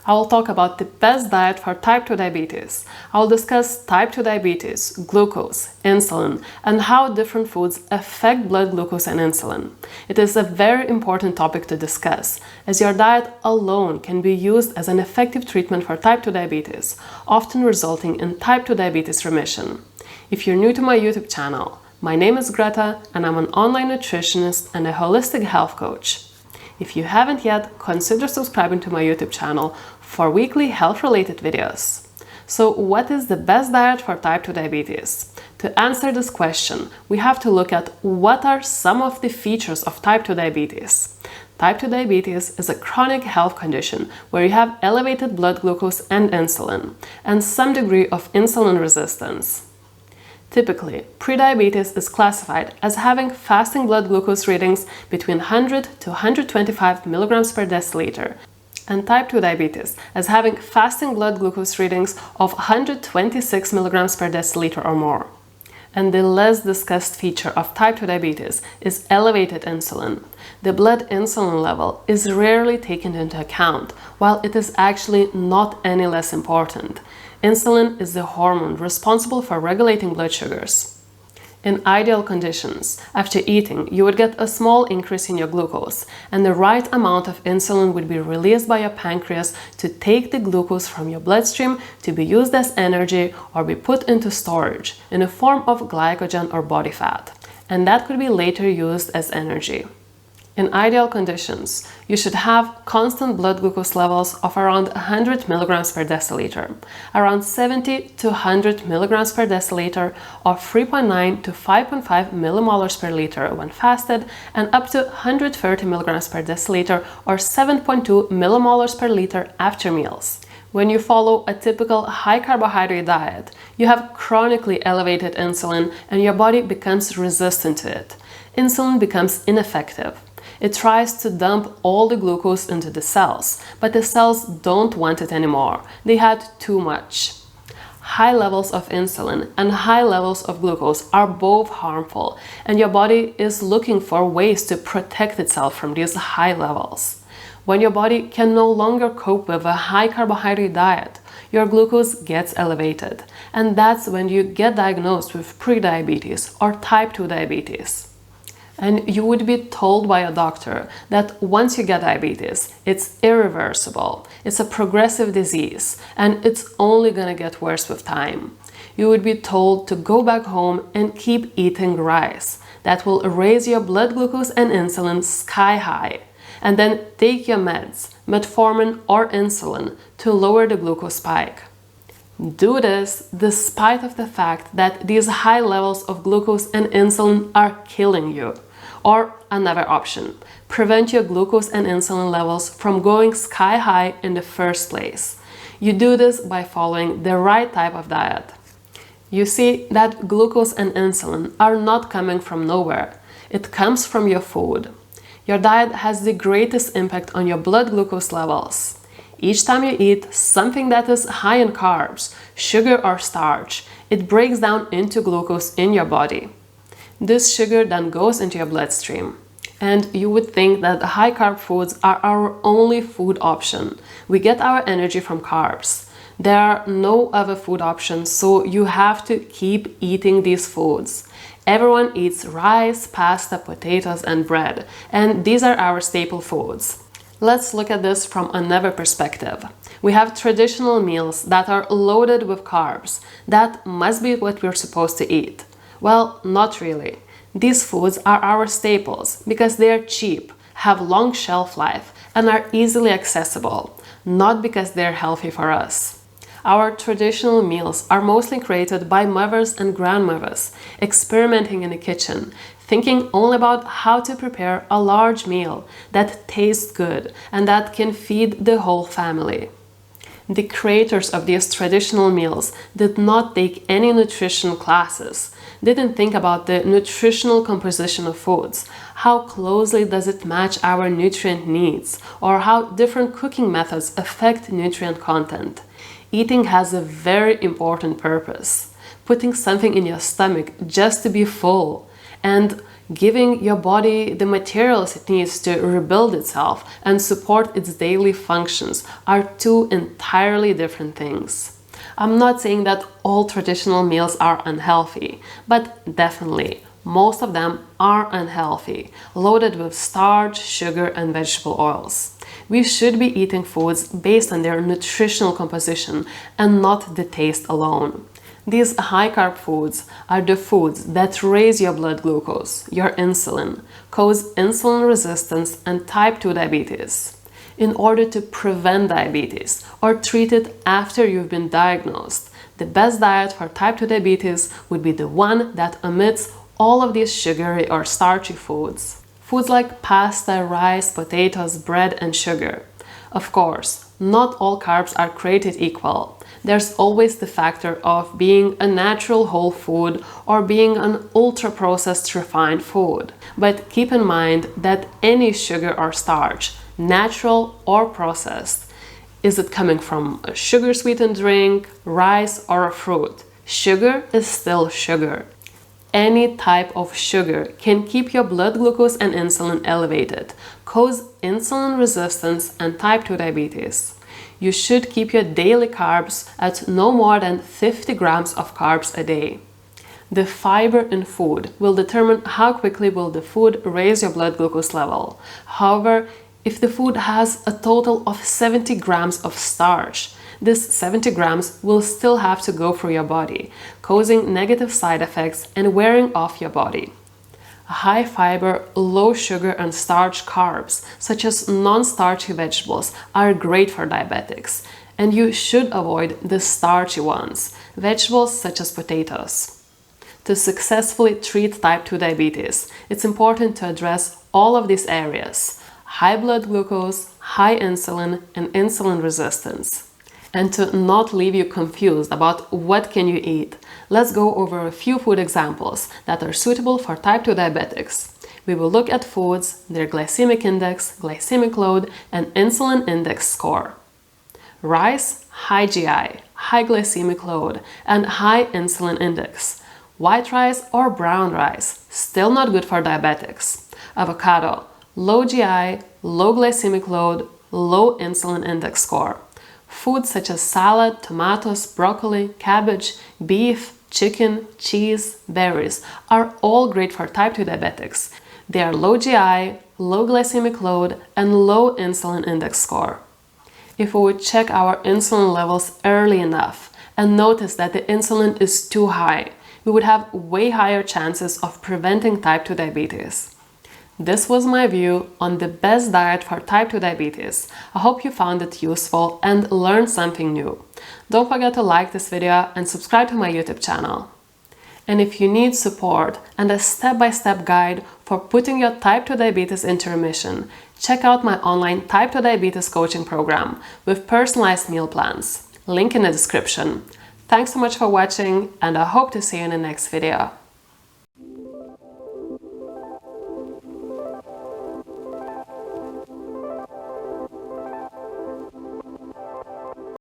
I will talk about the best diet for type 2 diabetes. I will discuss type 2 diabetes, glucose, insulin, and how different foods affect blood glucose and insulin. It is a very important topic to discuss, as your diet alone can be used as an effective treatment for type 2 diabetes, often resulting in type 2 diabetes remission. If you're new to my YouTube channel, my name is Greta and I'm an online nutritionist and a holistic health coach. If you haven't yet, consider subscribing to my YouTube channel for weekly health-related videos. So what is the best diet for type 2 diabetes? To answer this question, we have to look at what are some of the features of type 2 diabetes. Type 2 diabetes is a chronic health condition where you have elevated blood glucose and insulin, and some degree of insulin resistance. Typically, prediabetes is classified as having fasting blood glucose readings between 100 to 125 milligrams per deciliter, and type 2 diabetes as having fasting blood glucose readings of 126 milligrams per deciliter or more. And the less discussed feature of type 2 diabetes is elevated insulin. The blood insulin level is rarely taken into account, while it is actually not any less important. Insulin is the hormone responsible for regulating blood sugars. In ideal conditions, after eating, you would get a small increase in your glucose, and the right amount of insulin would be released by your pancreas to take the glucose from your bloodstream to be used as energy or be put into storage in a form of glycogen or body fat, and that could be later used as energy. In ideal conditions, you should have constant blood glucose levels of around 100 milligrams per deciliter, around 70 to 100 milligrams per deciliter, or 3.9 to 5.5 millimolars per liter when fasted, and up to 130 milligrams per deciliter or 7.2 millimolars per liter after meals. When you follow a typical high-carbohydrate diet, you have chronically elevated insulin and your body becomes resistant to it. Insulin becomes ineffective. It tries to dump all the glucose into the cells, but the cells don't want it anymore. They had too much. High levels of insulin and high levels of glucose are both harmful, and your body is looking for ways to protect itself from these high levels. When your body can no longer cope with a high carbohydrate diet, your glucose gets elevated, and that's when you get diagnosed with prediabetes or type 2 diabetes. And you would be told by a doctor that once you get diabetes, it's irreversible, it's a progressive disease, and it's only gonna get worse with time. You would be told to go back home and keep eating rice. That will raise your blood glucose and insulin sky high. And then take your meds, metformin or insulin, to lower the glucose spike. Do this despite of the fact that these high levels of glucose and insulin are killing you. Or another option, prevent your glucose and insulin levels from going sky high in the first place. You do this by following the right type of diet. You see that glucose and insulin are not coming from nowhere. It comes from your food. Your diet has the greatest impact on your blood glucose levels. Each time you eat something that is high in carbs, sugar or starch, it breaks down into glucose in your body. This sugar then goes into your bloodstream. And you would think that high-carb foods are our only food option. We get our energy from carbs. There are no other food options, so you have to keep eating these foods. Everyone eats rice, pasta, potatoes, and bread, and these are our staple foods. Let's look at this from another perspective. We have traditional meals that are loaded with carbs. That must be what we're supposed to eat. Well, not really. These foods are our staples because they are cheap, have long shelf life, and are easily accessible, not because they're healthy for us. Our traditional meals are mostly created by mothers and grandmothers, experimenting in the kitchen, thinking only about how to prepare a large meal that tastes good and that can feed the whole family. The creators of these traditional meals did not take any nutrition classes, didn't think about the nutritional composition of foods, how closely does it match our nutrient needs, or how different cooking methods affect nutrient content. Eating has a very important purpose, putting something in your stomach just to be full. And Giving your body the materials it needs to rebuild itself and support its daily functions are two entirely different things. I'm not saying that all traditional meals are unhealthy, but definitely most of them are unhealthy, loaded with starch, sugar, and vegetable oils. We should be eating foods based on their nutritional composition and not the taste alone. These high-carb foods are the foods that raise your blood glucose, your insulin, cause insulin resistance and type 2 diabetes. In order to prevent diabetes or treat it after you've been diagnosed, the best diet for type 2 diabetes would be the one that omits all of these sugary or starchy foods. Foods like pasta, rice, potatoes, bread, and sugar. Of course, not all carbs are created equal. There's always the factor of being a natural whole food or being an ultra-processed refined food. But keep in mind that any sugar or starch, natural or processed, is it coming from a sugar-sweetened drink, rice, or a fruit? Sugar is still sugar. Any type of sugar can keep your blood glucose and insulin elevated, cause insulin resistance and type 2 diabetes. You should keep your daily carbs at no more than 50 grams of carbs a day. The fiber in food will determine how quickly will the food raise your blood glucose level. However, if the food has a total of 70 grams of starch, this 70 grams will still have to go through your body, causing negative side effects and wearing off your body. High fiber, low sugar and starch carbs, such as non-starchy vegetables, are great for diabetics, and you should avoid the starchy ones, vegetables such as potatoes. To successfully treat type 2 diabetes, it's important to address all of these areas: high blood glucose, high insulin, and insulin resistance. And to not leave you confused about what can you eat, let's go over a few food examples that are suitable for type 2 diabetics. We will look at foods, their glycemic index, glycemic load, and insulin index score. Rice, high GI, high glycemic load, and high insulin index. White rice or brown rice, still not good for diabetics. Avocado, low GI, low glycemic load, low insulin index score. Foods such as salad, tomatoes, broccoli, cabbage, beef, chicken, cheese, berries are all great for type 2 diabetics. They are low GI, low glycemic load, and low insulin index score. If we would check our insulin levels early enough and notice that the insulin is too high, we would have way higher chances of preventing type 2 diabetes. This was my view on the best diet for type 2 diabetes. I hope you found it useful and learned something new. Don't forget to like this video and subscribe to my YouTube channel. And if you need support and a step-by-step guide for putting your type 2 diabetes into remission, check out my online type 2 diabetes coaching program with personalized meal plans. Link in the description. Thanks so much for watching, and I hope to see you in the next video.